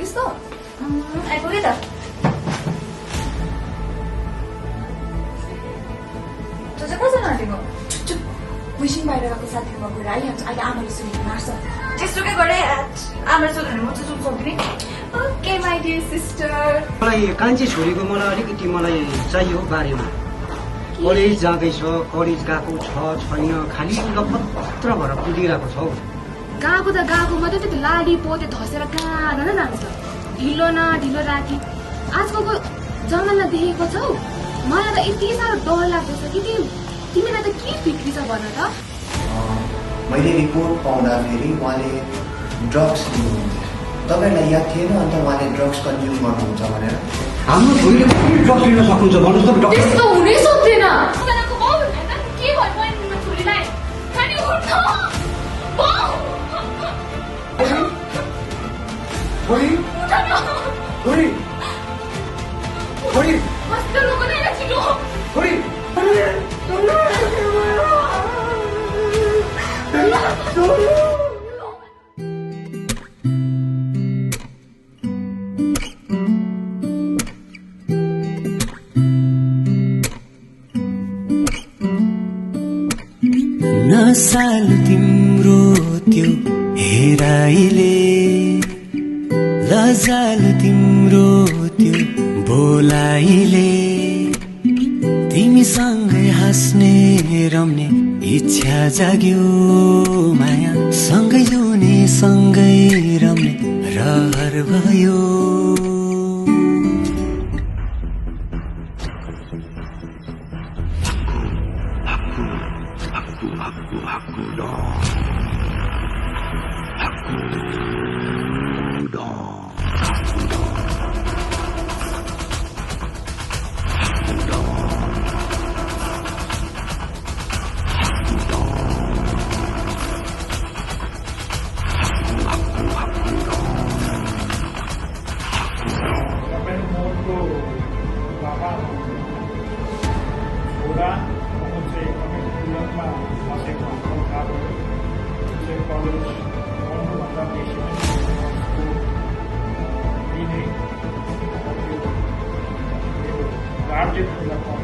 त्यस्तो आइपुगेँ त तँ चाहिँ कस्तो नआँटेको विशिङ बाहिर गएको साथीहरूमा गएर आइहाल्छ अहिले आमाले सुनेको मार्छ त्यस्तोकै गरेँ आमाले सोध्यो भने म चाहिँ सुन्नु सक्दिनँ ओके माई डियर सिस्टर मलाई कान्छी छोरीको मलाई अलिकति मलाई चाहियो बारेमा कलेज जाँदैछ कलेज गएको छ छैन खालि लपत्र भएर कुदिरहेको छ हौ गएको त गएको मात्रै त्यो लाडी पोते धसेर कहाँ न जान्छ ढिलो न ढिलो राखी आजकलको जमाना देखेको छौ मलाई त यति साह्रो डर लाग्दैछ कि तिमीलाई त के फिक्री छ भन त मैले रिपोर्ट पाउँदाखेरि उहाँले ड्रग्स लिनुहुन्थ्यो तपाईँहरूलाई याद थिएन अन्त उहाँले ड्रग्स कन्ज्युम गर्नुहुन्छ भनेर हाम्रो छोरीले पनि ड्रग्स लिन सक्नुहुन्छ भन्नुहोस् त डक्टर त्यस्तो हुनै सक्दैन तपाईँको बाउ के भयो बहिनीमा छोरीलाई खानी उठ्छ बाउ छोरी छोरी छोरी हस्पिटल लगेर ल्याएर छिटो छोरी नसाल तिम्रो त्यो हेराइले लजाल तिम्रो त्यो बोलाइले तिमीसँगै हाँस्ने रम्ने इच्छा जाग्यो माया सँगै जिउने सँगै रम्ने रहर भयो Largest